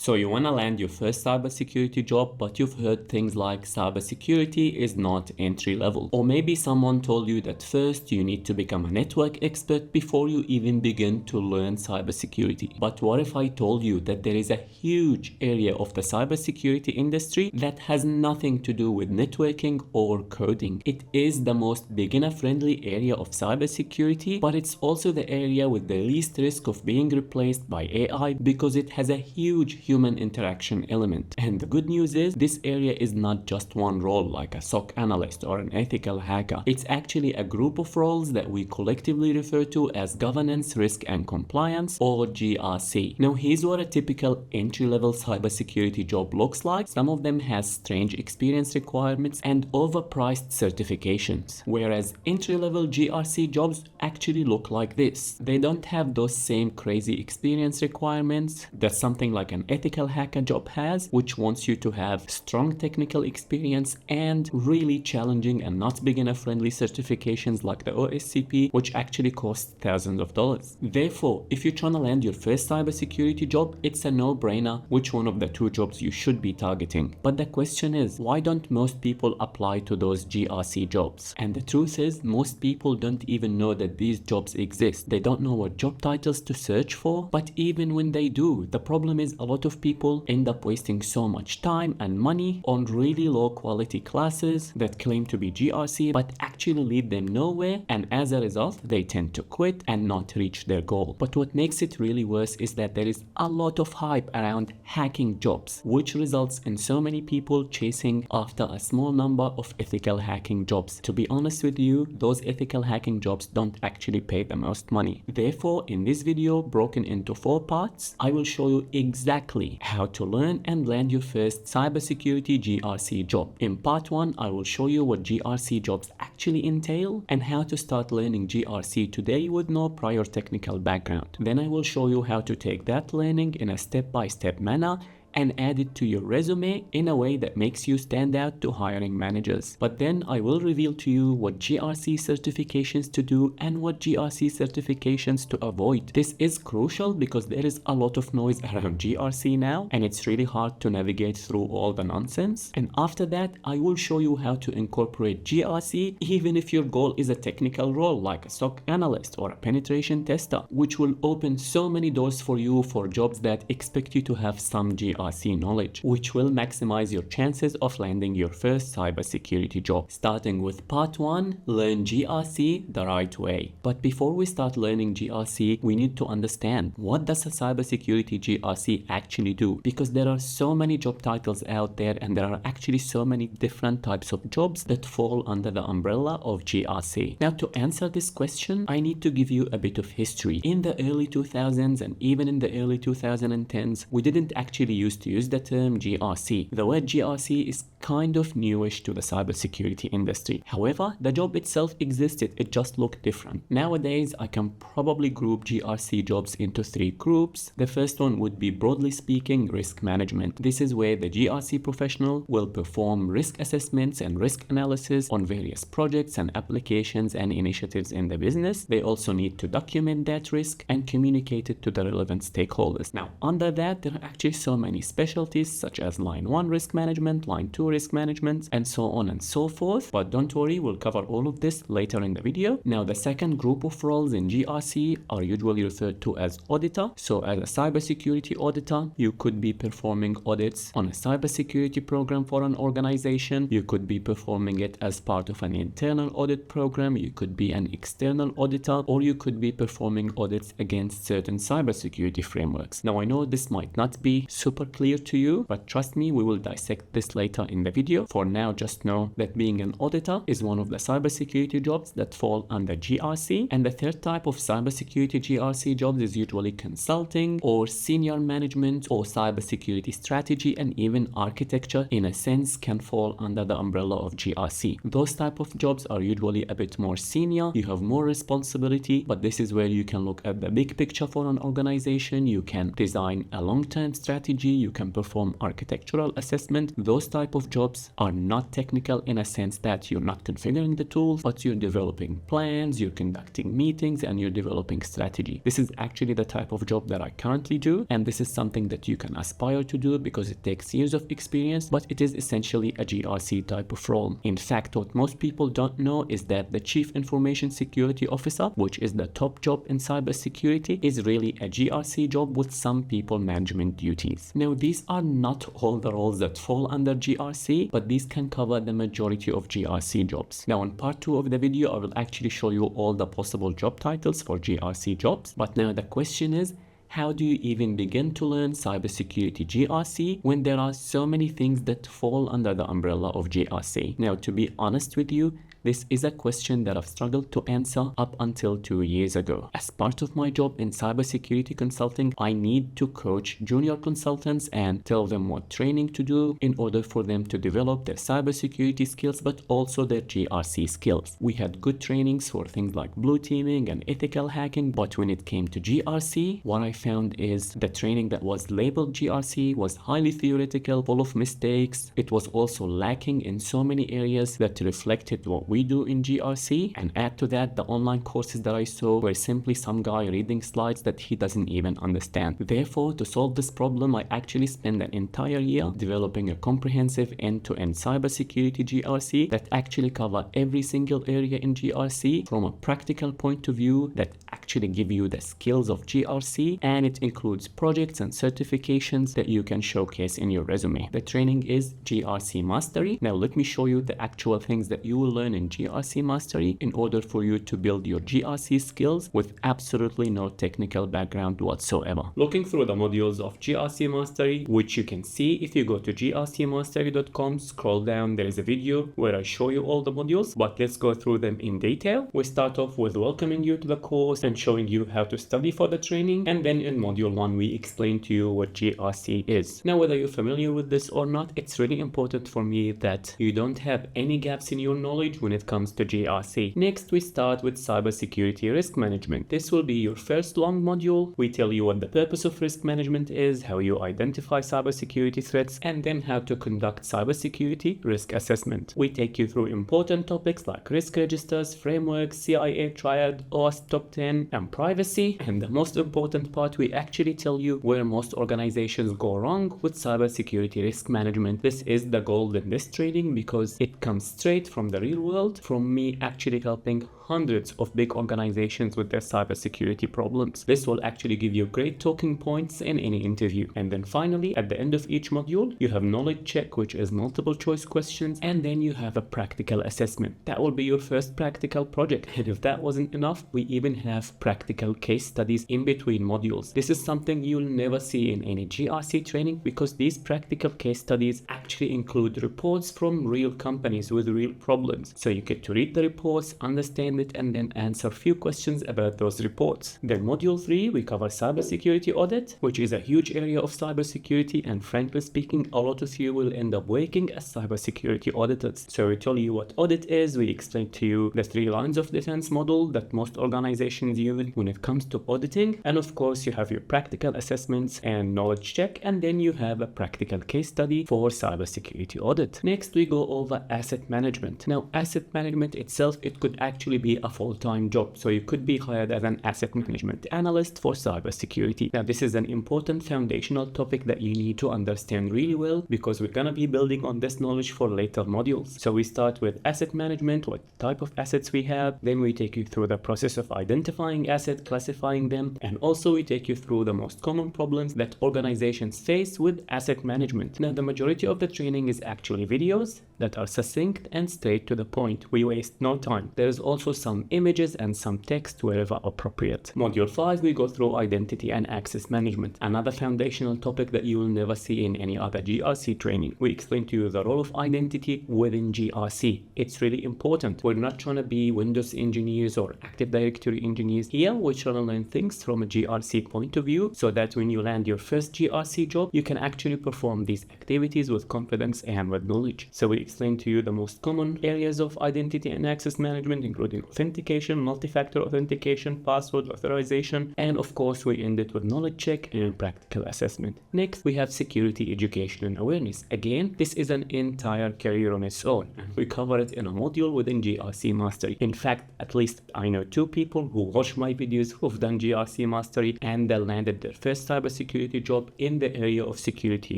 So you want to land your first cybersecurity job, but you've heard things like cybersecurity is not entry level. Or maybe someone told you that first you need to become a network expert before you even begin to learn cybersecurity. But what if I told you that there is a huge area of the cybersecurity industry that has nothing to do with networking or coding? It is the most beginner-friendly area of cybersecurity, but it's also the area with the least risk of being replaced by AI because it has a huge human interaction element. And the good news is this area is not just one role like a SOC analyst or an ethical hacker. It's actually a group of roles that we collectively refer to as governance, risk and compliance, or GRC. Now here's what a typical entry-level cybersecurity job looks like. Some of them has strange experience requirements and overpriced certifications, whereas entry-level GRC jobs actually look like this. They don't have those same crazy experience requirements that something like an ethical hacker job has, which wants you to have strong technical experience and really challenging and not beginner-friendly certifications like the OSCP, which actually cost thousands of dollars. Therefore, if you're trying to land your first cybersecurity job, it's a no-brainer which one of the two jobs you should be targeting. But the question is, why don't most people apply to those GRC jobs? And the truth is, most people don't even know that these jobs exist. They don't know what job titles to search for, but even when they do, the problem is a lot of people end up wasting so much time and money on really low quality classes that claim to be GRC but actually lead them nowhere, and as a result they tend to quit and not reach their goal. But what makes it really worse is that there is a lot of hype around hacking jobs, which results in so many people chasing after a small number of ethical hacking jobs. To be honest with you, those ethical hacking jobs don't actually pay the most money. Therefore, in this video, broken into 4 parts, I will show you exactly how to learn and land your first cybersecurity GRC job. In part 1, I will show you what GRC jobs actually entail and how to start learning GRC today with no prior technical background. Then I will show you how to take that learning in a step-by-step manner and add it to your resume in a way that makes you stand out to hiring managers. But then I will reveal to you what GRC certifications to do and what GRC certifications to avoid. This is crucial because there is a lot of noise around GRC now and it's really hard to navigate through all the nonsense. And after that, I will show you how to incorporate GRC even if your goal is a technical role like a SOC analyst or a penetration tester, which will open so many doors for you for jobs that expect you to have some GRC knowledge, which will maximize your chances of landing your first cybersecurity job. Starting with part 1, learn GRC the right way. But before we start learning GRC, we need to understand what does a cybersecurity GRC actually do, because there are so many job titles out there and there are actually so many different types of jobs that fall under the umbrella of GRC. Now, to answer this question, I need to give you a bit of history. In the early 2000s and even in the early 2010s, we didn't actually to use the term GRC. The word GRC is kind of newish to the cybersecurity industry. However, the job itself existed, it just looked different. Nowadays, I can probably group GRC jobs into 3 groups. The first one would be, broadly speaking, risk management. This is where the GRC professional will perform risk assessments and risk analysis on various projects and applications and initiatives in the business. They also need to document that risk and communicate it to the relevant stakeholders. Now, under that, there are actually so many specialties such as line 1 risk management, line 2 risk management, and so on and so forth. But don't worry, we'll cover all of this later in the video. Now, the second group of roles in GRC are usually referred to as auditor. So as a cybersecurity auditor, you could be performing audits on a cybersecurity program for an organization. You could be performing it as part of an internal audit program. You could be an external auditor, or you could be performing audits against certain cybersecurity frameworks. Now, I know this might not be super clear to you, but trust me, we will dissect this later in the video. For now, just know that being an auditor is one of the cybersecurity jobs that fall under GRC. And the third type of cybersecurity GRC jobs is usually consulting or senior management or cybersecurity strategy and even architecture, in a sense, can fall under the umbrella of GRC. Those type of jobs are usually a bit more senior, you have more responsibility, but this is where you can look at the big picture for an organization. You can design a long-term strategy, you can perform architectural assessment. Those type of jobs are not technical in a sense that you're not configuring the tools, but you're developing plans, you're conducting meetings, and you're developing strategy. This is actually the type of job that I currently do, and this is something that you can aspire to do because it takes years of experience, but it is essentially a GRC type of role. In fact, what most people don't know is that the Chief Information Security Officer, which is the top job in cybersecurity, is really a GRC job with some people management duties. Now, these are not all the roles that fall under GRC, but these can cover the majority of GRC jobs. Now, in part 2 of the video, I will actually show you all the possible job titles for GRC jobs. But now the question is, how do you even begin to learn cybersecurity GRC when there are so many things that fall under the umbrella of GRC? Now, to be honest with you, this is a question that I've struggled to answer up until 2 years ago. As part of my job in cybersecurity consulting, I need to coach junior consultants and tell them what training to do in order for them to develop their cybersecurity skills, but also their GRC skills. We had good trainings for things like blue teaming and ethical hacking, but when it came to GRC, what I found is the training that was labeled GRC was highly theoretical, full of mistakes. It was also lacking in so many areas that reflected what we do in GRC, and add to that the online courses that I saw were simply some guy reading slides that he doesn't even understand. Therefore, to solve this problem, I actually spent an entire year developing a comprehensive end-to-end cybersecurity GRC that actually cover every single area in GRC from a practical point of view that actually give you the skills of GRC, and it includes projects and certifications that you can showcase in your resume. The training is GRC Mastery. Now let me show you the actual things that you will learn in GRC Mastery in order for you to build your GRC skills with absolutely no technical background whatsoever. Looking through the modules of GRC Mastery, which you can see if you go to grcmastery.com, scroll down, there is a video where I show you all the modules, but let's go through them in detail. We start off with welcoming you to the course and showing you how to study for the training, and then in module 1 we explain to you what GRC is. Now, whether you're familiar with this or not, it's really important for me that you don't have any gaps in your knowledge when it comes to GRC. Next, we start with cybersecurity risk management. This will be your first long module. We tell you what the purpose of risk management is, how you identify cybersecurity threats, and then how to conduct cybersecurity risk assessment. We take you through important topics like risk registers, frameworks, CIA triad, OWASP top 10, and privacy. And the most important part, we actually tell you where most organizations go wrong with cybersecurity risk management. This is the gold in this training because it comes straight from the real world, from me actually helping hundreds of big organizations with their cybersecurity problems. This will actually give you great talking points in any interview. And then finally, at the end of each module, you have knowledge check, which is multiple choice questions, and then you have a practical assessment. That will be your first practical project. And if that wasn't enough, we even have practical case studies in between modules. This is something you'll never see in any GRC training because these practical case studies actually include reports from real companies with real problems. So you get to read the reports, understand it, and then answer a few questions about those reports. Then module 3, we cover cybersecurity audit, which is a huge area of cybersecurity, and frankly speaking, a lot of you will end up working as cybersecurity auditors. So we tell you what audit is, we explain to you the 3 lines of defense model that most organizations use when it comes to auditing, and of course you have your practical assessments and knowledge check, and then you have a practical case study for cybersecurity audit. Next, we go over asset management. Now, asset management itself, it could actually be a full-time job. So you could be hired as an asset management analyst for cybersecurity. Now, this is an important foundational topic that you need to understand really well because we're going to be building on this knowledge for later modules. So we start with asset management, what type of assets we have. Then we take you through the process of identifying assets, classifying them, and also we take you through the most common problems that organizations face with asset management. Now, the majority of the training is actually videos that are succinct and straight to the point. We waste no time. There is also some images and some text wherever appropriate. Module 5, we go through identity and access management, another foundational topic that you will never see in any other GRC training. We explain to you the role of identity within GRC. It's really important. We're not trying to be Windows engineers or Active Directory engineers. Here, we're trying to learn things from a GRC point of view so that when you land your first GRC job, you can actually perform these activities with confidence and with knowledge. So we explain to you the most common areas of identity and access management, including including authentication, multi-factor authentication, password authorization, and of course we end it with knowledge check and practical assessment. Next, we have security education and awareness. Again, this is an entire career on its own, and we cover it in a module within GRC Mastery. In fact, at least I know 2 people who watch my videos who've done GRC Mastery and they landed their first cybersecurity job in the area of security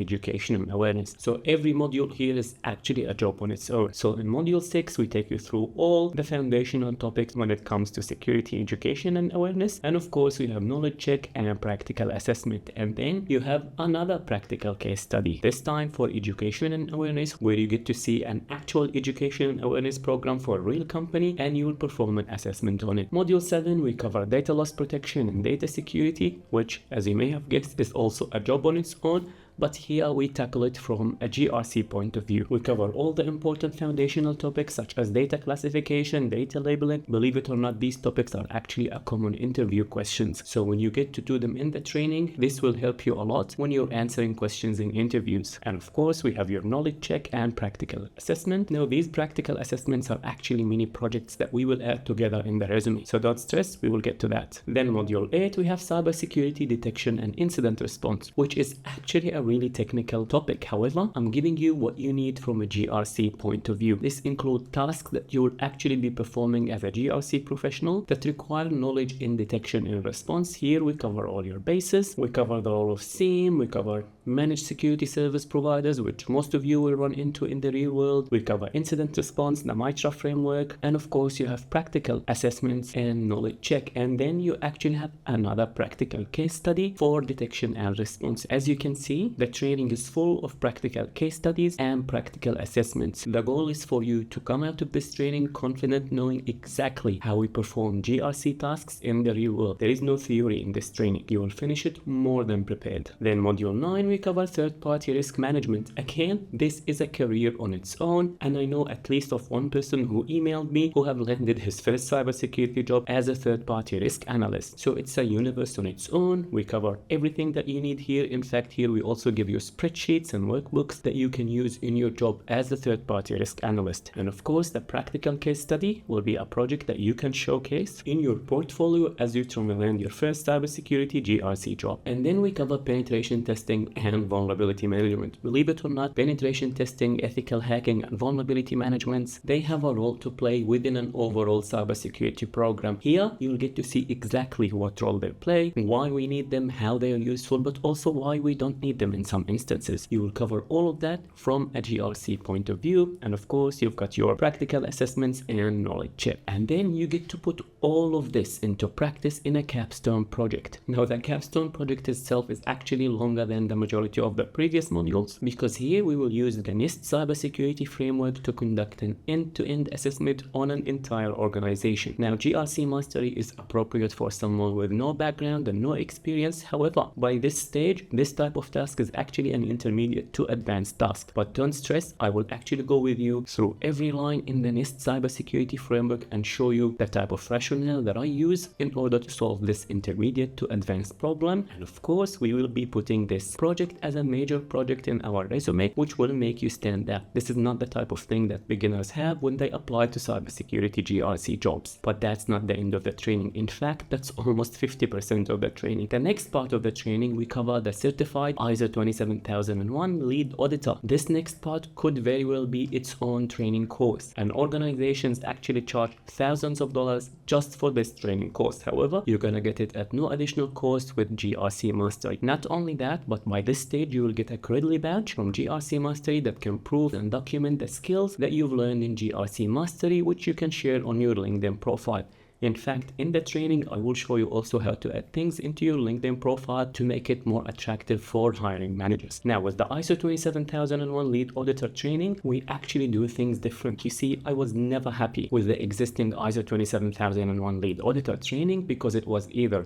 education and awareness. So every module here is actually a job on its own. So in module 6, we take you through all the foundational topics when it comes to security education and awareness. And of course, we have knowledge check and practical assessment. And then you have another practical case study, this time for education and awareness, where you get to see an actual education and awareness program for a real company and you will perform an assessment on it. Module 7, we cover data loss protection and data security, which, as you may have guessed, is also a job on its own. But here we tackle it from a GRC point of view. We cover all the important foundational topics such as data classification, data labeling. Believe it or not, these topics are actually a common interview questions. So when you get to do them in the training, this will help you a lot when you're answering questions in interviews. And of course, we have your knowledge check and practical assessment. Now, these practical assessments are actually mini projects that we will add together in the resume. So don't stress, we will get to that. Then module 8, we have cybersecurity detection and incident response, which is actually a really technical topic. However, I'm giving you what you need from a GRC point of view. This includes tasks that you will actually be performing as a GRC professional that require knowledge in detection and response. Here we cover all your bases. We cover the role of SIEM. We cover managed security service providers, which most of you will run into in the real world. We cover incident response, the MITRE framework, and of course you have practical assessments and knowledge check. And then you actually have another practical case study for detection and response. As you can see, the training is full of practical case studies and practical assessments. The goal is for you to come out of this training confident, knowing exactly how we perform GRC tasks in the real world. There is no theory in this training. You will finish it more than prepared. Then module 9, we cover third-party risk management. Again, this is a career on its own, and I know at least of one person who emailed me who have landed his first cybersecurity job as a third-party risk analyst. So it's a universe on its own. We cover everything that you need here. In fact, here we also give you spreadsheets and workbooks that you can use in your job as a third-party risk analyst. And of course, the practical case study will be a project that you can showcase in your portfolio as you try to land your first cybersecurity GRC job. And then we cover penetration testing and vulnerability management. Believe it or not, penetration testing, ethical hacking, and vulnerability management, they have a role to play within an overall cybersecurity program. Here, you'll get to see exactly what role they play, why we need them, how they are useful, but also why we don't need them in some instances. You will cover all of that from a GRC point of view. And of course, you've got your practical assessments and knowledge check. And then you get to put all of this into practice in a capstone project. Now, the capstone project itself is actually longer than the majority of the previous modules, because here we will use the NIST cybersecurity framework to conduct an end-to-end assessment on an entire organization. Now, GRC Mastery is appropriate for someone with no background and no experience. However, by this stage, this type of task is actually an intermediate to advanced task. But don't stress, I will actually go with you through every line in the NIST cybersecurity framework and show you the type of rationale that I use in order to solve this intermediate to advanced problem. And of course, we will be putting this project as a major project in our resume, which will make you stand out. This is not the type of thing that beginners have when they apply to cybersecurity GRC jobs. But that's not the end of the training. In fact, that's almost 50% of the training. The next part of the training, we cover the certified ISO 27001 lead auditor. This next part could very well be its own training course, and organizations actually charge thousands of dollars just for this training course. However, you're gonna get it at no additional cost with GRC Mastery. Not only that, but by this stage you will get a credit badge from GRC Mastery that can prove and document the skills that you've learned in GRC Mastery, which you can share on your LinkedIn profile. In fact, in the training, I will show you also how to add things into your LinkedIn profile to make it more attractive for hiring managers. Now, with the ISO 27001 lead auditor training, we actually do things different. You see, I was never happy with the existing ISO 27001 lead auditor training because it was either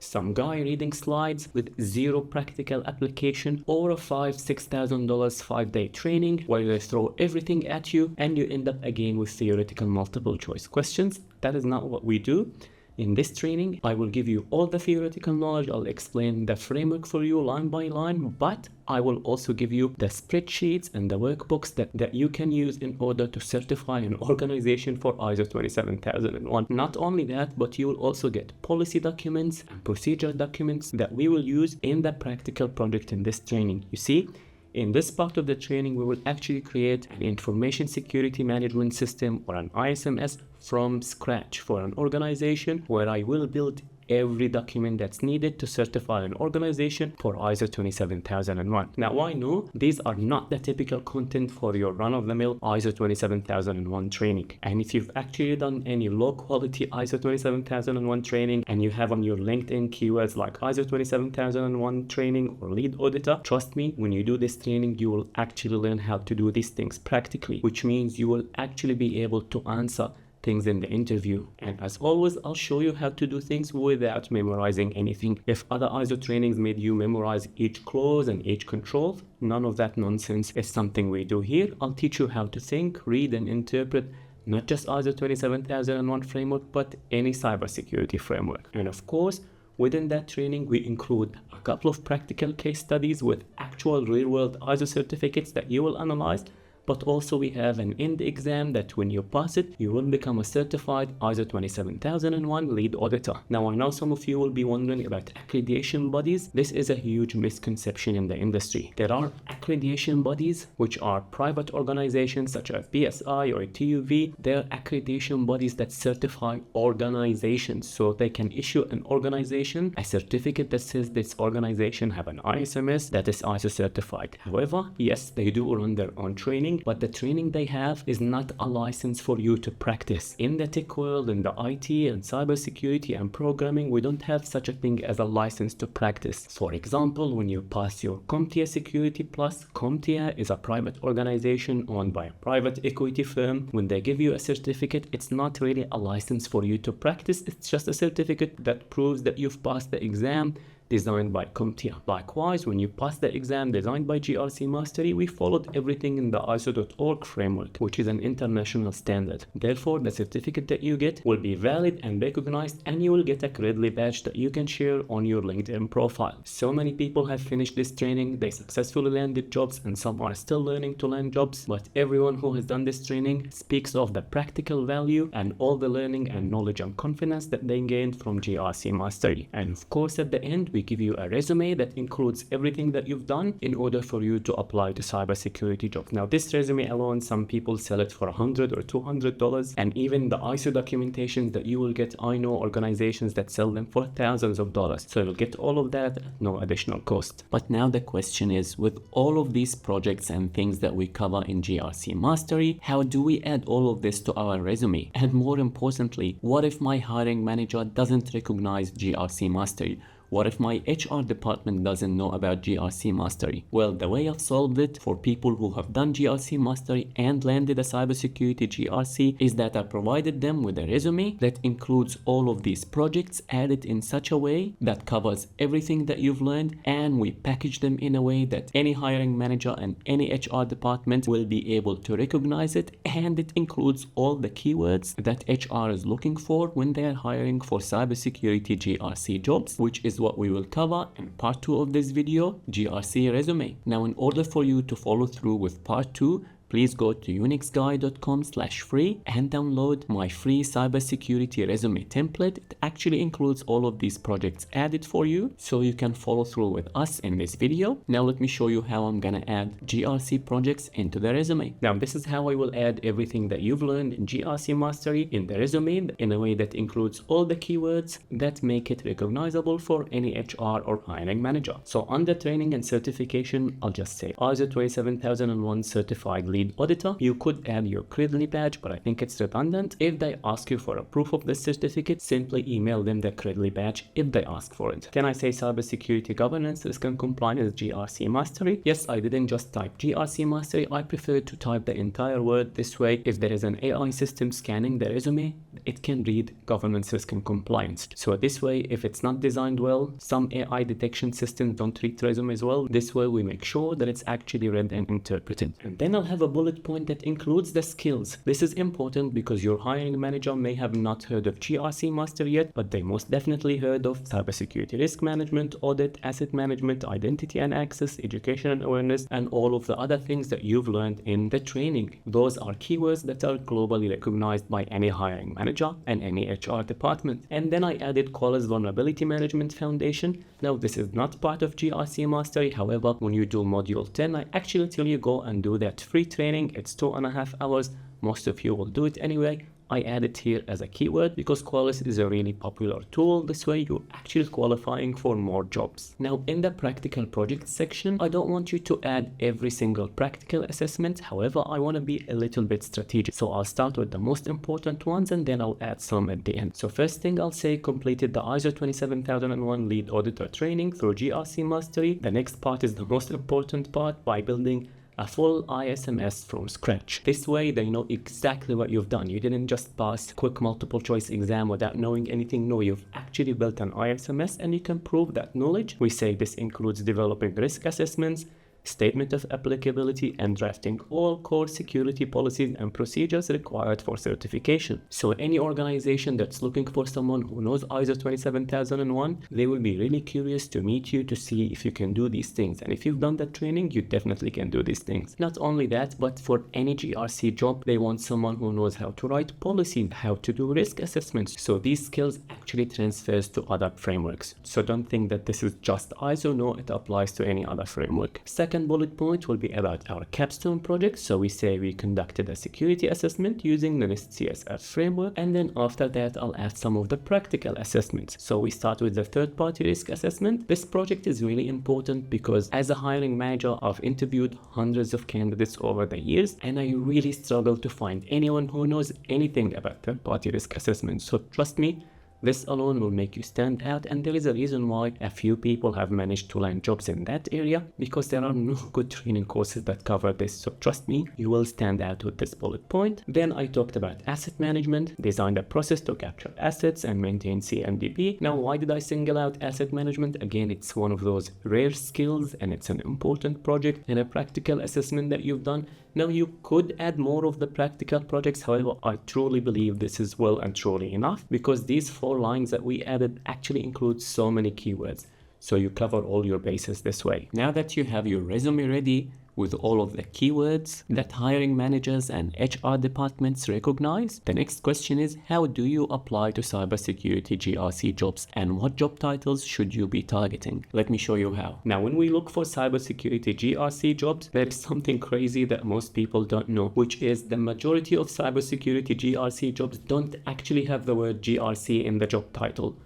some guy reading slides with zero practical application, or a $5,000–6,000 5-day training where they throw everything at you and you end up again with theoretical multiple choice questions. That is not what we do. In this training, I will give you all the theoretical knowledge. I'll explain the framework for you line by line, but I will also give you the spreadsheets and the workbooks that you can use in order to certify an organization for ISO 27001. Not only that, but you will also get policy documents and procedure documents that we will use in the practical project in this training. You see, in this part of the training, we will actually create an information security management system or an ISMS from scratch for an organization, where I will build every document that's needed to certify an organization for ISO 27001. Now, I know these are not the typical content for your run-of-the-mill ISO 27001 training. And if you've actually done any low-quality ISO 27001 training and you have on your LinkedIn keywords like ISO 27001 training or lead auditor, trust me, when you do this training, you will actually learn how to do these things practically, which means you will actually be able to answer things in the interview. And as always, I'll show you how to do things without memorizing anything. If other ISO trainings made you memorize each clause and each control, none of that nonsense is something we do here. I'll teach you how to think, read, and interpret not just ISO 27001 framework, but any cybersecurity framework. And of course, within that training, we include a couple of practical case studies with actual real-world ISO certificates that you will analyze. But also we have an end exam that when you pass it, you will become a certified ISO 27001 lead auditor. Now, I know some of you will be wondering about accreditation bodies. This is a huge misconception in the industry. There are accreditation bodies, which are private organizations such as BSI or TUV. They're accreditation bodies that certify organizations. So they can issue an organization a certificate that says this organization have an ISMS that is ISO certified. However, yes, they do run their own training, but the training they have is not a license for you to practice. In the tech world, in the IT and cybersecurity and programming, we don't have such a thing as a license to practice. For example, when you pass your CompTIA Security Plus, CompTIA is a private organization owned by a private equity firm. When they give you a certificate, it's not really a license for you to practice. It's just a certificate that proves that you've passed the exam designed by CompTIA. Likewise, when you pass the exam designed by GRC Mastery, we followed everything in the ISO.org framework, which is an international standard. Therefore, the certificate that you get will be valid and recognized, and you will get a credly badge that you can share on your LinkedIn profile. So many people have finished this training, they successfully landed jobs, and some are still learning to land jobs, but everyone who has done this training speaks of the practical value and all the learning and knowledge and confidence that they gained from GRC Mastery. And of course, at the end, we give you a resume that includes everything that you've done in order for you to apply to cybersecurity jobs. Now, this resume alone, some people sell it for $100 or $200, and even the ISO documentations that you will get, I know organizations that sell them for thousands of dollars. So you'll get all of that at no additional cost. But now the question is, with all of these projects and things that we cover in GRC Mastery, how do we add all of this to our resume? And more importantly, what if my hiring manager doesn't recognize GRC Mastery? What if my HR department doesn't know about GRC Mastery? Well, the way I've solved it for people who have done GRC Mastery and landed a cybersecurity GRC is that I provided them with a resume that includes all of these projects added in such a way that covers everything that you've learned, and we package them in a way that any hiring manager and any HR department will be able to recognize it, and it includes all the keywords that HR is looking for when they are hiring for cybersecurity GRC jobs, which is what we will cover in part 2 of this video, GRC Resume. Now, in order for you to follow through with part 2, please go to unixguy.com/free and download my free cybersecurity resume template. It actually includes all of these projects added for you, so you can follow through with us in this video. Now let me show you how I'm gonna add GRC projects into the resume. Now this is how I will add everything that you've learned in GRC Mastery in the resume in a way that includes all the keywords that make it recognizable for any HR or hiring manager. So under training and certification, I'll just say ISO 27001 certified lead auditor. You could add your credly badge, but I think it's redundant. If they ask you for a proof of the certificate, simply email them the credly badge if they ask for it. Can I say cybersecurity governance, risk and compliance, GRC Mastery? Yes, I didn't just type GRC Mastery. I prefer to type the entire word. This way, if there is an AI system scanning the resume, it can read governance, risk and compliance. So this way, if it's not designed well, some AI detection systems don't read resumes well. This way, we make sure that it's actually read and interpreted. And then I'll have a bullet point that includes the skills. This is important because your hiring manager may have not heard of GRC Master yet, but they most definitely heard of cybersecurity risk management, audit, asset management, identity and access, education and awareness, and all of the other things that you've learned in the training. Those are keywords that are globally recognized by any hiring manager and any HR department. And then I added Qualys Vulnerability Management Foundation. Now this is not part of GRC Mastery. However, when you do module 10, I actually tell you go and do that free training. It's 2.5 hours. Most of you will do it anyway. I add it here as a keyword because Qualys is a really popular tool. This way you're actually qualifying for more jobs. Now in the practical project section, I don't want you to add every single practical assessment. However, I want to be a little bit strategic. So I'll start with the most important ones and then I'll add some at the end. So first thing I'll say, completed the ISO 27001 lead auditor training through GRC Mastery. The next part is the most important part, by building a full ISMS from scratch. This way they know exactly what you've done. You didn't just pass a quick multiple choice exam without knowing anything. No, you've actually built an ISMS and you can prove that knowledge. We say this includes developing risk assessments, statement of applicability, and drafting all core security policies and procedures required for certification. So any organization that's looking for someone who knows ISO 27001, they will be really curious to meet you to see if you can do these things. And if you've done that training, you definitely can do these things. Not only that, but for any GRC job, they want someone who knows how to write policy, how to do risk assessments. So these skills actually transfers to other frameworks. So don't think that this is just ISO. No, it applies to any other framework. Second bullet point will be about our capstone project. So we say we conducted a security assessment using the NIST CSR framework, and then after that I'll add some of the practical assessments. So we start with the third-party risk assessment. This project is really important because as a hiring manager, I've interviewed hundreds of candidates over the years and I really struggle to find anyone who knows anything about third-party risk assessments. So trust me, this alone will make you stand out, and there is a reason why a few people have managed to land jobs in that area, because there are no good training courses that cover this. So trust me, you will stand out with this bullet point. Then I talked about asset management, designed a process to capture assets and maintain CMDB. Now, why did I single out asset management? Again, it's one of those rare skills and it's an important project and a practical assessment that you've done. Now you could add more of the practical projects. However, I truly believe this is well and truly enough because these 4 lines that we added actually include so many keywords. So you cover all your bases this way. Now that you have your resume ready with all of the keywords that hiring managers and HR departments recognize, the next question is, how do you apply to cybersecurity GRC jobs and what job titles should you be targeting? Let me show you how. Now, when we look for cybersecurity GRC jobs, there is something crazy that most people don't know, which is the majority of cybersecurity GRC jobs don't actually have the word GRC in the job title.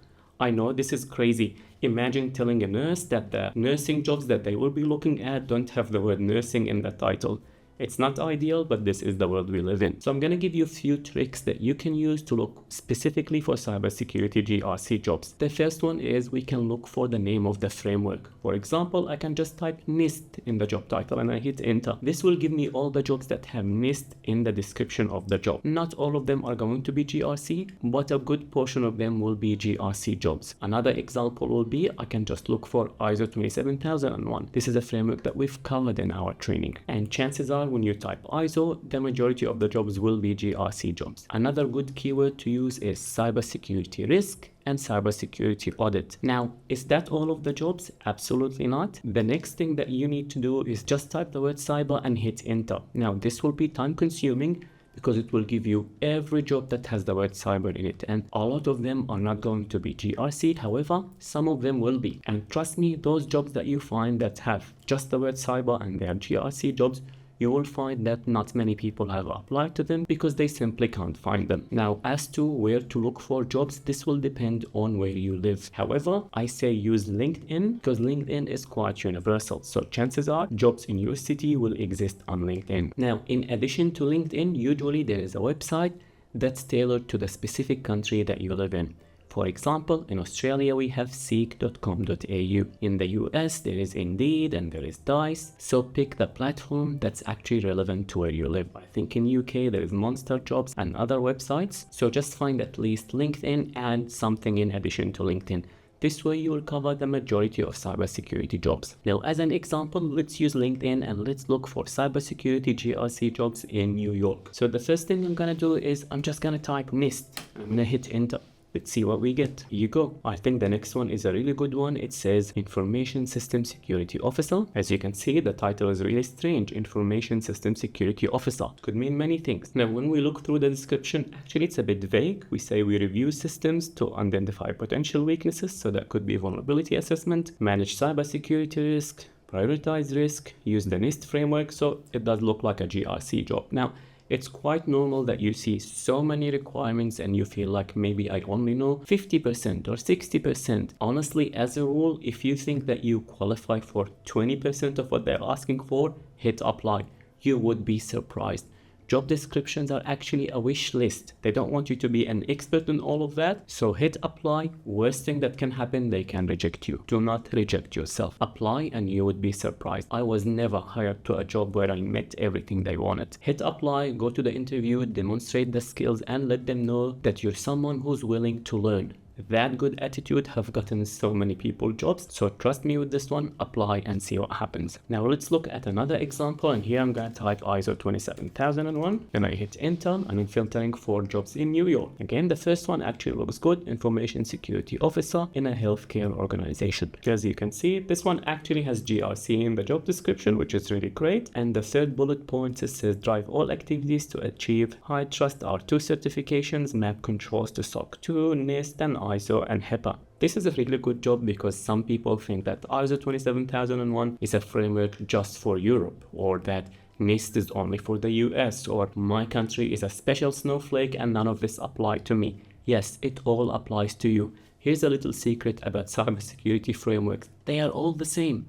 I know this is crazy. Imagine telling a nurse that the nursing jobs that they will be looking at don't have the word nursing in the title. It's not ideal, but this is the world we live in. So I'm going to give you a few tricks that you can use to look specifically for cybersecurity GRC jobs. The first one is we can look for the name of the framework. For example, I can just type NIST in the job title and I hit enter. This will give me all the jobs that have NIST in the description of the job. Not all of them are going to be GRC, but a good portion of them will be GRC jobs. Another example will be I can just look for ISO 27001. This is a framework that we've covered in our training. And chances are when you type ISO, the majority of the jobs will be GRC jobs. Another good keyword to use is cybersecurity risk and cybersecurity audit. Now, is that all of the jobs? Absolutely not. The next thing that you need to do is just type the word cyber and hit enter. Now, this will be time consuming because it will give you every job that has the word cyber in it, and a lot of them are not going to be GRC. However, some of them will be, and trust me, those jobs that you find that have just the word cyber and they are GRC jobs, you will find that not many people have applied to them because they simply can't find them. Now, as to where to look for jobs, this will depend on where you live. However, I say use LinkedIn because LinkedIn is quite universal. So chances are jobs in your city will exist on LinkedIn. Now, in addition to LinkedIn, usually there is a website that's tailored to the specific country that you live in. For example, in Australia, we have seek.com.au. In the US, there is Indeed and there is Dice. So pick the platform that's actually relevant to where you live. I think in UK, there is Monster Jobs and other websites. So just find at least LinkedIn and something in addition to LinkedIn. This way you will cover the majority of cybersecurity jobs. Now, as an example, let's use LinkedIn and let's look for cybersecurity GRC jobs in New York. So the first thing I'm gonna do is I'm just gonna type NIST. I'm gonna hit enter. Let's see what we get. Here you go. I think the next one is a really good one. It says Information System Security Officer. As you can see, the title is really strange. Information System Security Officer. Could mean many things. Now, when we look through the description, actually it's a bit vague. We say we review systems to identify potential weaknesses. So that could be vulnerability assessment, manage cybersecurity risk, prioritize risk, use the NIST framework. So it does look like a GRC job. Now, it's quite normal that you see so many requirements and you feel like maybe I only know 50% or 60%. Honestly, as a rule, if you think that you qualify for 20% of what they're asking for, hit apply. You would be surprised. Job descriptions are actually a wish list. They don't want you to be an expert in all of that. So hit apply. Worst thing that can happen, they can reject you. Do not reject yourself. Apply and you would be surprised. I was never hired to a job where I met everything they wanted. Hit apply, go to the interview, demonstrate the skills and let them know that you're someone who's willing to learn. That good attitude have gotten so many people jobs. So trust me with this one, apply and see what happens. Now let's look at another example, and here I'm going to type ISO 27001 and I hit enter and I'm filtering for jobs in New York. Again, the first one actually looks good. Information Security Officer in a healthcare organization. As you can see, this one actually has GRC in the job description, which is really great. And the third bullet point says drive all activities to achieve high trust R2 certifications, map controls to SOC 2, NIST and ISO and HIPAA. This is a really good job because some people think that ISO 27001 is a framework just for Europe, or that NIST is only for the US, or my country is a special snowflake and none of this apply to me. Yes, it all applies to you. Here's a little secret about cybersecurity frameworks. They are all the same.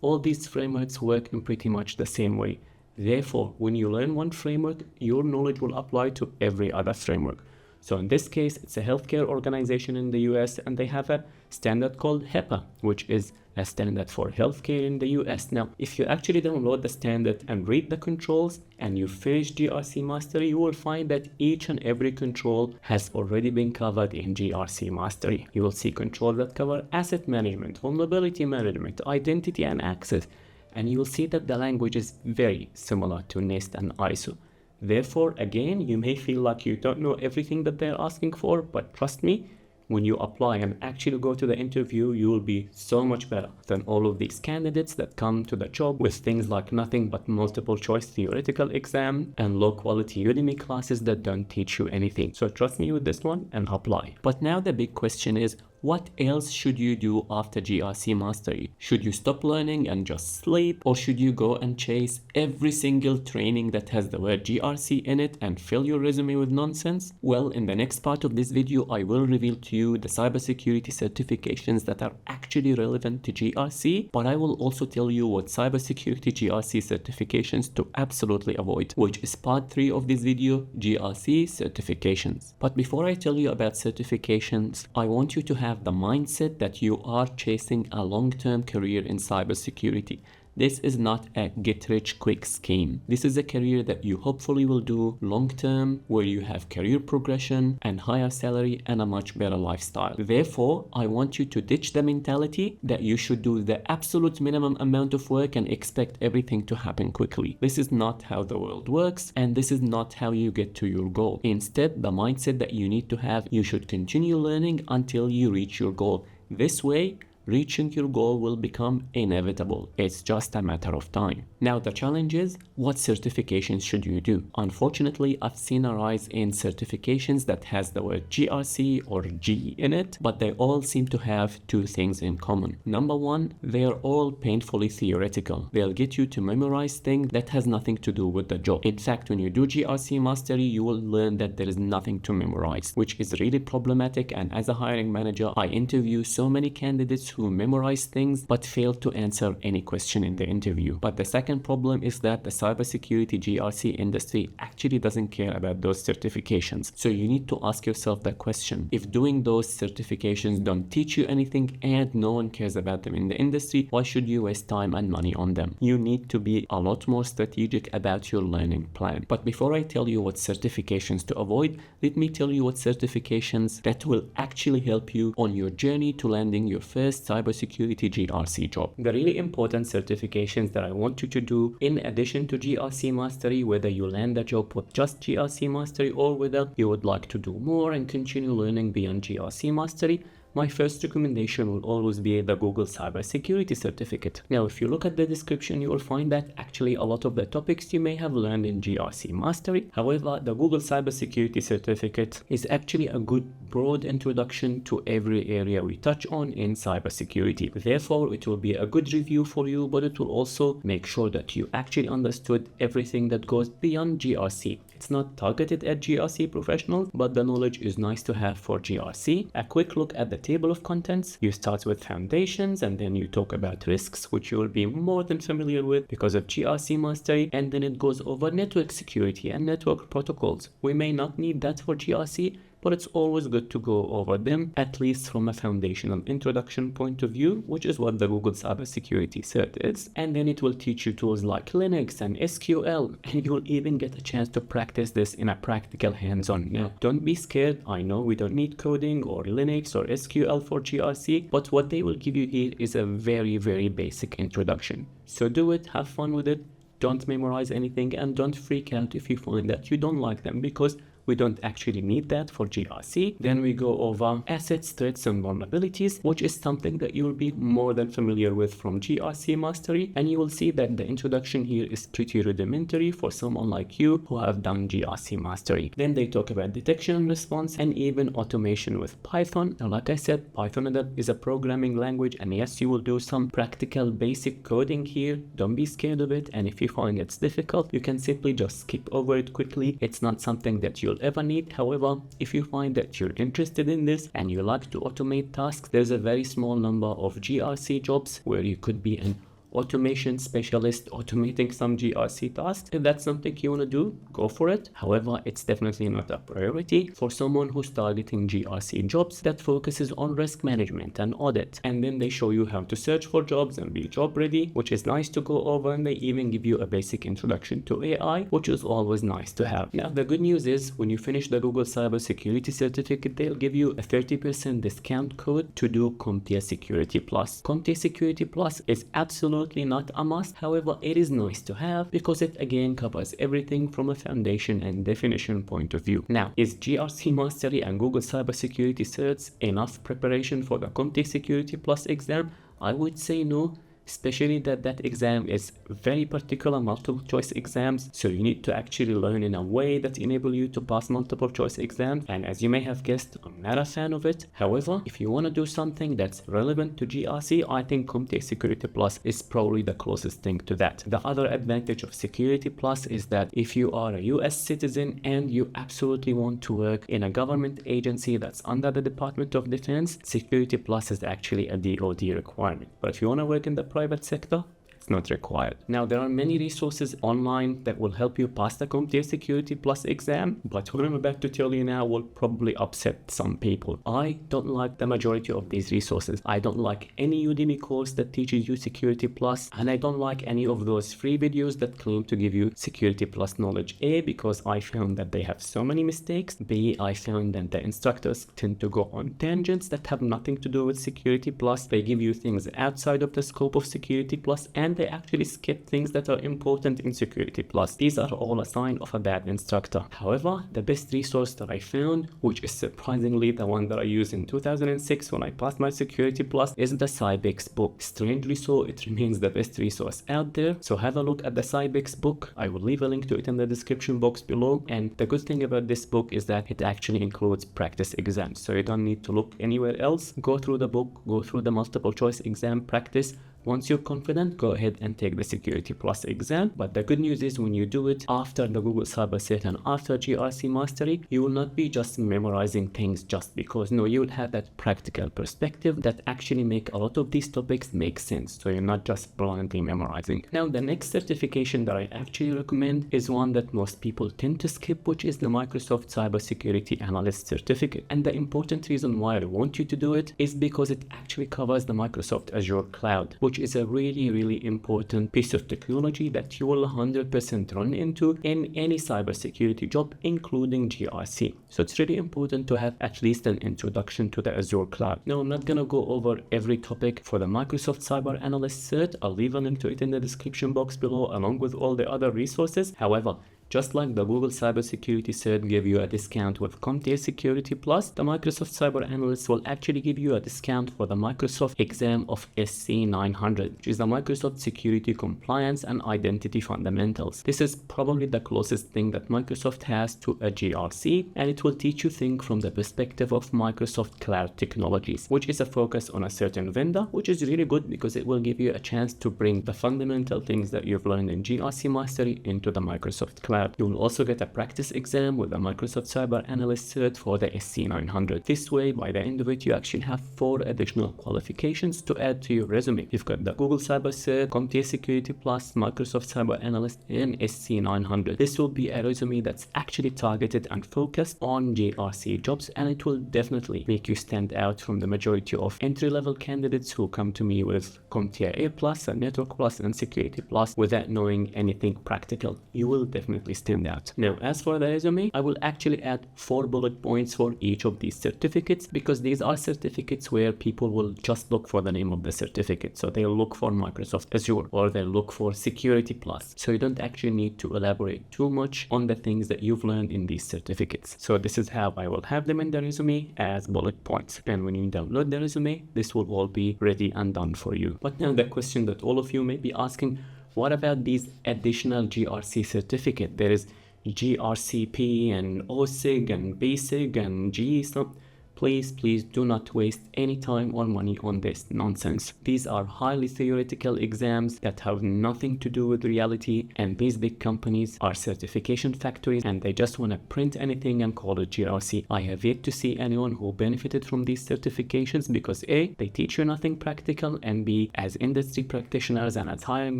All these frameworks work in pretty much the same way. Therefore, when you learn one framework, your knowledge will apply to every other framework. So in this case, it's a healthcare organization in the US and they have a standard called HIPAA, which is a standard for healthcare in the US. Now, if you actually download the standard and read the controls and you finish GRC Mastery, you will find that each and every control has already been covered in GRC Mastery. You will see controls that cover asset management, vulnerability management, identity and access, and you will see that the language is very similar to NIST and ISO. Therefore, again, you may feel like you don't know everything that they're asking for, but trust me, when you apply and actually go to the interview, you will be so much better than all of these candidates that come to the job with things like nothing but multiple choice theoretical exam and low quality Udemy classes that don't teach you anything. So trust me with this one and apply. But now the big question is, what else should you do after GRC Mastery? Should you stop learning and just sleep? Or should you go and chase every single training that has the word GRC in it and fill your resume with nonsense? Well, in the next part of this video, I will reveal to you the cybersecurity certifications that are actually relevant to GRC, but I will also tell you what cybersecurity GRC certifications to absolutely avoid, which is part 3 of this video, GRC Certifications. But before I tell you about certifications, I want you to have the mindset that you are chasing a long-term career in cybersecurity. This is not a get-rich-quick scheme. This is a career that you hopefully will do long-term, where you have career progression and higher salary and a much better lifestyle. Therefore, I want you to ditch the mentality that you should do the absolute minimum amount of work and expect everything to happen quickly. This is not how the world works, and this is not how you get to your goal. Instead, the mindset that you need to have, you should continue learning until you reach your goal. This way, reaching your goal will become inevitable. It's just a matter of time. Now the challenge is, what certifications should you do? Unfortunately, I've seen a rise in certifications that has the word GRC or G in it, but they all seem to have two things in common. Number one, they are all painfully theoretical. They'll get you to memorize things that has nothing to do with the job. In fact, when you do GRC Mastery, you will learn that there is nothing to memorize, which is really problematic. And as a hiring manager, I interview so many candidates to memorize things but fail to answer any question in the interview. But the second problem is that the cybersecurity GRC industry actually doesn't care about those certifications. So you need to ask yourself the question, if doing those certifications don't teach you anything and no one cares about them in the industry, why should you waste time and money on them? You need to be a lot more strategic about your learning plan. But before I tell you what certifications to avoid, let me tell you what certifications that will actually help you on your journey to landing your first cybersecurity GRC job. The really important certifications that I want you to do in addition to GRC Mastery, whether you land a job with just GRC Mastery or whether you would like to do more and continue learning beyond GRC Mastery, my first recommendation will always be the Google Cybersecurity Certificate. Now, if you look at the description, you will find that actually a lot of the topics you may have learned in GRC Mastery. However, the Google Cybersecurity Certificate is actually a good broad introduction to every area we touch on in cybersecurity. Therefore, it will be a good review for you, but it will also make sure that you actually understood everything that goes beyond GRC. It's not targeted at GRC professionals, but the knowledge is nice to have for GRC. A quick look at the table of contents. You start with foundations and then you talk about risks, which you will be more than familiar with because of GRC Mastery, and then it goes over network security and network protocols. We may not need that for GRC, but it's always good to go over them, at least from a foundational introduction point of view, which is what the Google Cybersecurity Cert is. And then it will teach you tools like Linux and SQL, and you'll even get a chance to practice this in a practical hands-on. Now, don't be scared. I know we don't need coding or Linux or SQL for GRC, but what they will give you here is a very, very basic introduction. So do it, have fun with it, don't memorize anything, and don't freak out if you find that you don't like them, because we don't actually need that for GRC. Then we go over assets, threats, and vulnerabilities, which is something that you will be more than familiar with from GRC Mastery. And you will see that the introduction here is pretty rudimentary for someone like you who have done GRC Mastery. Then they talk about detection and response and even automation with Python. Now, like I said, Python is a programming language, and yes, you will do some practical basic coding here. Don't be scared of it. And if you find it's difficult, you can simply just skip over it quickly. It's not something that you'll ever need. However, if you find that you're interested in this and you like to automate tasks, there's a very small number of GRC jobs where you could be an automation specialist automating some GRC tasks. If that's something you want to do, go for it. However, it's definitely not a priority for someone who's targeting GRC jobs that focuses on risk management and audit. And then they show you how to search for jobs and be job ready, which is nice to go over, and they even give you a basic introduction to AI, which is always nice to have. Now, the good news is when you finish the Google Cybersecurity Certificate, they'll give you a 30% discount code to do CompTIA Security Plus. CompTIA Security Plus is absolutely not a must. However, it is nice to have because it again covers everything from a foundation and definition point of view. Now, is GRC Mastery and Google Cybersecurity Certs enough preparation for the CompTIA Security Plus exam? I would say no. Especially that exam is very particular multiple choice exams, so you need to actually learn in a way that enable you to pass multiple choice exams, and as you may have guessed, I'm not a fan of it. However, if you want to do something that's relevant to GRC, I think CompTIA Security Plus is probably the closest thing to that. The other advantage of Security Plus is that if you are a US citizen and you absolutely want to work in a government agency that's under the Department of Defense, Security Plus is actually a DoD requirement. But if you want to work in the private sector, it's not required. Now, there are many resources online that will help you pass the CompTIA Security Plus exam, but what I'm about to tell you now will probably upset some people. I don't like the majority of these resources. I don't like any Udemy course that teaches you Security Plus, and I don't like any of those free videos that claim to give you Security Plus knowledge. A, because I found that they have so many mistakes. B, I found that the instructors tend to go on tangents that have nothing to do with Security Plus. They give you things outside of the scope of Security Plus, and they actually skip things that are important in Security Plus. These are all a sign of a bad instructor. However, the best resource that I found, which is surprisingly the one that I used in 2006 when I passed my Security Plus, is the Cybex Book. Strangely so, it remains the best resource out there. So have a look at the Cybex Book. I will leave a link to it in the description box below. And the good thing about this book is that it actually includes practice exams. So you don't need to look anywhere else. Go through the book, go through the multiple choice exam practice, Once you're confident, go ahead and take the Security Plus exam. But the good news is when you do it after the Google Cyber Cert and after GRC Mastery, you will not be just memorizing things just because. No, you will have that practical perspective that actually make a lot of these topics make sense. So you're not just blindly memorizing. Now, the next certification that I actually recommend is one that most people tend to skip, which is the Microsoft Cybersecurity Analyst Certificate. And the important reason why I want you to do it is because it actually covers the Microsoft Azure cloud, which is a really important piece of technology that you will 100% run into in any cybersecurity job, including GRC. So it's really important to have at least an introduction to the Azure cloud. Now, I'm not gonna go over every topic for the Microsoft Cyber Analyst Cert. I'll leave a link to it in the description box below along with all the other resources. However, just like the Google Cybersecurity Cert gave you a discount with CompTIA Security Plus, the Microsoft Cyber Analyst will actually give you a discount for the Microsoft exam of SC900, which is the Microsoft Security Compliance and Identity Fundamentals. This is probably the closest thing that Microsoft has to a GRC, and it will teach you think from the perspective of Microsoft Cloud Technologies, which is a focus on a certain vendor, which is really good because it will give you a chance to bring the fundamental things that you've learned in GRC Mastery into the Microsoft Cloud. You will also get a practice exam with the Microsoft Cyber Analyst Cert for the SC900. This way, by the end of it, you actually have 4 additional qualifications to add to your resume. You've got the Google Cyber Cert, CompTIA Security Plus, Microsoft Cyber Analyst, and SC900. This will be a resume that's actually targeted and focused on GRC jobs, and it will definitely make you stand out from the majority of entry-level candidates who come to me with CompTIA A Plus, and Network Plus, and Security Plus without knowing anything practical. You will definitely stand out. Now, as for the resume, I will actually add 4 bullet points for each of these certificates because these are certificates where people will just look for the name of the certificate. So they'll look for Microsoft Azure or they'll look for Security Plus. So you don't actually need to elaborate too much on the things that you've learned in these certificates. So this is how I will have them in the resume as bullet points. And when you download the resume, this will all be ready and done for you. But now the question that all of you may be asking, what about these additional GRC certificate? There is GRCP and OSIG and BSIG and GSIG. Please do not waste any time or money on this nonsense. These are highly theoretical exams that have nothing to do with reality, and these big companies are certification factories and they just want to print anything and call it GRC. I have yet to see anyone who benefited from these certifications because A, they teach you nothing practical, and B, as industry practitioners and as hiring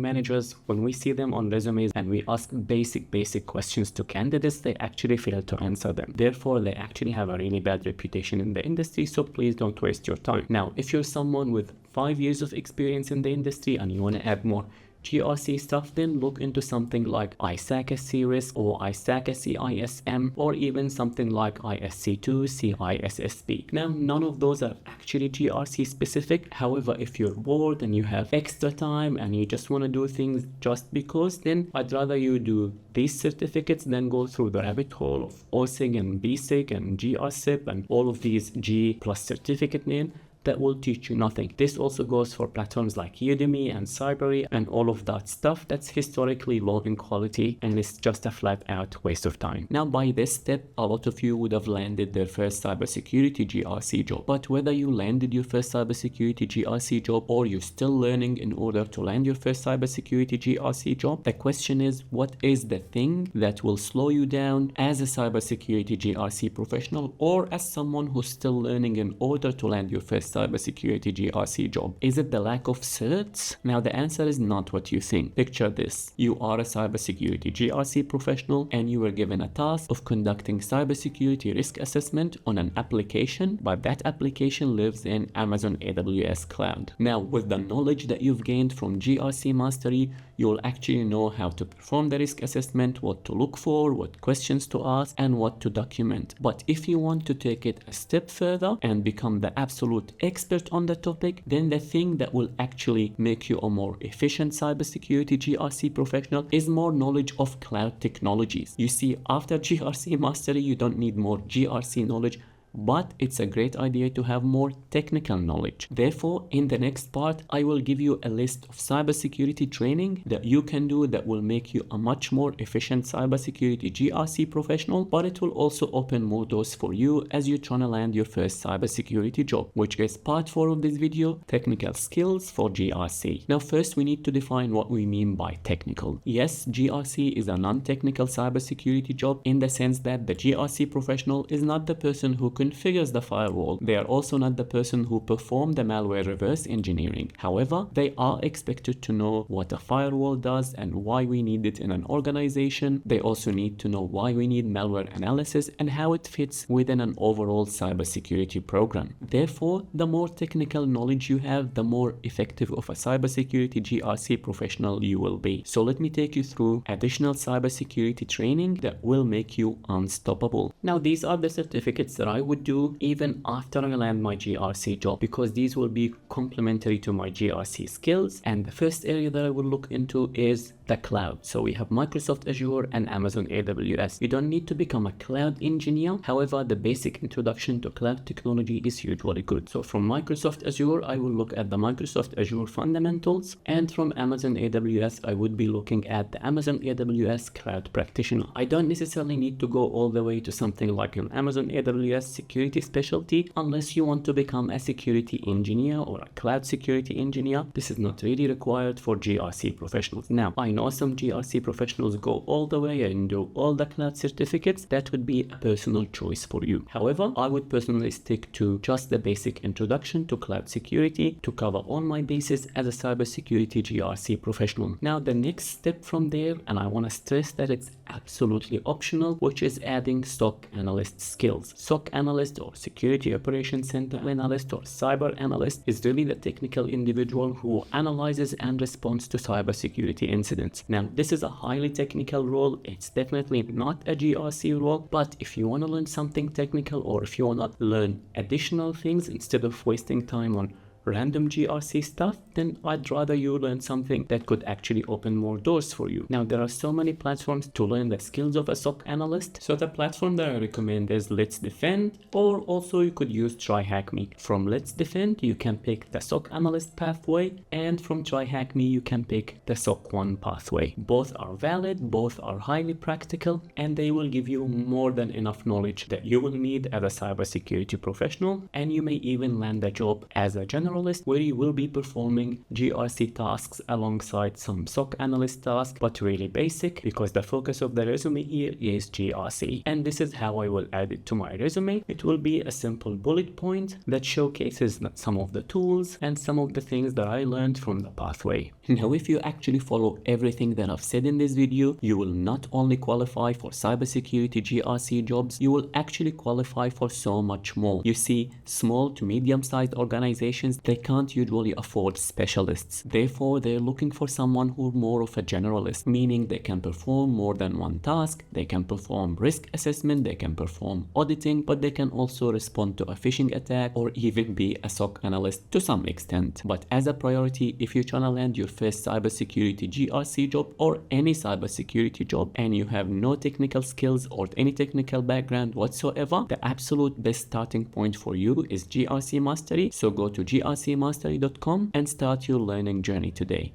managers, when we see them on resumes and we ask basic questions to candidates, they actually fail to answer them. Therefore, they actually have a really bad reputation in the industry, so please don't waste your time. Now, if you're someone with 5 years of experience in the industry and you want to add more GRC stuff, then look into something like ISAC SC Risk or ISAC SC ISM, or even something like ISC2 CISSP. Now, none of those are actually GRC specific. However, if you're bored and you have extra time and you just want to do things just because, then I'd rather you do these certificates than go through the rabbit hole of OSIG and BSIG and GRCIP and all of these G plus certificate name that will teach you nothing. This also goes for platforms like Udemy and Cybery and all of that stuff that's historically low in quality and it's just a flat out waste of time. Now, by this step, a lot of you would have landed their first cybersecurity GRC job. But whether you landed your first cybersecurity GRC job or you're still learning in order to land your first cybersecurity GRC job, the question is, what is the thing that will slow you down as a cybersecurity GRC professional or as someone who's still learning in order to land your first cybersecurity GRC job? Is it the lack of certs? Now, the answer is not what you think. Picture this. You are a cybersecurity GRC professional and you were given a task of conducting cybersecurity risk assessment on an application, but that application lives in Amazon AWS cloud. Now, with the knowledge that you've gained from GRC Mastery, you'll actually know how to perform the risk assessment, what to look for, what questions to ask, and what to document. But if you want to take it a step further and become the absolute expert on the topic, then the thing that will actually make you a more efficient cybersecurity GRC professional is more knowledge of cloud technologies. You see, after GRC Mastery, you don't need more GRC knowledge, but it's a great idea to have more technical knowledge. Therefore, in the next part, I will give you a list of cybersecurity training that you can do that will make you a much more efficient cybersecurity GRC professional, but it will also open more doors for you as you're trying to land your first cybersecurity job, which is part 4 of this video, technical skills for GRC. Now, first we need to define what we mean by technical. Yes, GRC is a non-technical cybersecurity job in the sense that the GRC professional is not the person who configures the firewall. They are also not the person who performs the malware reverse engineering. However, they are expected to know what a firewall does and why we need it in an organization. They also need to know why we need malware analysis and how it fits within an overall cybersecurity program. Therefore, the more technical knowledge you have, the more effective of a cybersecurity GRC professional you will be. So let me take you through additional cybersecurity training that will make you unstoppable. Now, these are the certificates that I would do even after I land my GRC job, because these will be complementary to my GRC skills. And the first area that I will look into is the cloud. So we have Microsoft Azure and Amazon AWS. You don't need to become a cloud engineer. However, the basic introduction to cloud technology is usually good. So from Microsoft Azure, I will look at the Microsoft Azure fundamentals, and from Amazon AWS, I would be looking at the Amazon AWS Cloud Practitioner. I don't necessarily need to go all the way to something like an Amazon AWS security specialty unless you want to become a security engineer or a cloud security engineer. This is not really required for GRC professionals. Now, I know some GRC professionals go all the way and do all the cloud certificates. That would be a personal choice for you. However, I would personally stick to just the basic introduction to cloud security to cover all my bases as a cybersecurity GRC professional. Now, the next step from there, and I want to stress that it's absolutely optional, which is adding SOC analyst skills. SOC analyst or security operations center analyst or cyber analyst is really the technical individual who analyzes and responds to cybersecurity incidents. Now, this is a highly technical role. It's definitely not a GRC role, but if you want to learn something technical, or if you want to learn additional things instead of wasting time on random GRC stuff, then I'd rather you learn something that could actually open more doors for you. Now, there are so many platforms to learn the skills of a SOC analyst. So the platform that I recommend is Let's Defend, or also you could use TryHackMe. From Let's Defend, you can pick the SOC analyst pathway, and from TryHackMe, you can pick the SOC 1 pathway. Both are valid, both are highly practical, and they will give you more than enough knowledge that you will need as a cybersecurity professional, and you may even land a job as a general where you will be performing GRC tasks alongside some SOC analyst tasks, but really basic, because the focus of the resume here is GRC. And this is how I will add it to my resume. It will be a simple bullet point that showcases some of the tools and some of the things that I learned from the pathway. Now, if you actually follow everything that I've said in this video, you will not only qualify for cybersecurity GRC jobs, you will actually qualify for so much more. You see, small to medium-sized organizations, they can't usually afford specialists. Therefore, they're looking for someone who's more of a generalist, meaning they can perform more than one task, they can perform risk assessment, they can perform auditing, but they can also respond to a phishing attack or even be a SOC analyst to some extent. But as a priority, if you're trying to land your first cybersecurity GRC job or any cybersecurity job and you have no technical skills or any technical background whatsoever, the absolute best starting point for you is GRC Mastery. So go to grcmastery.com and start your learning journey today.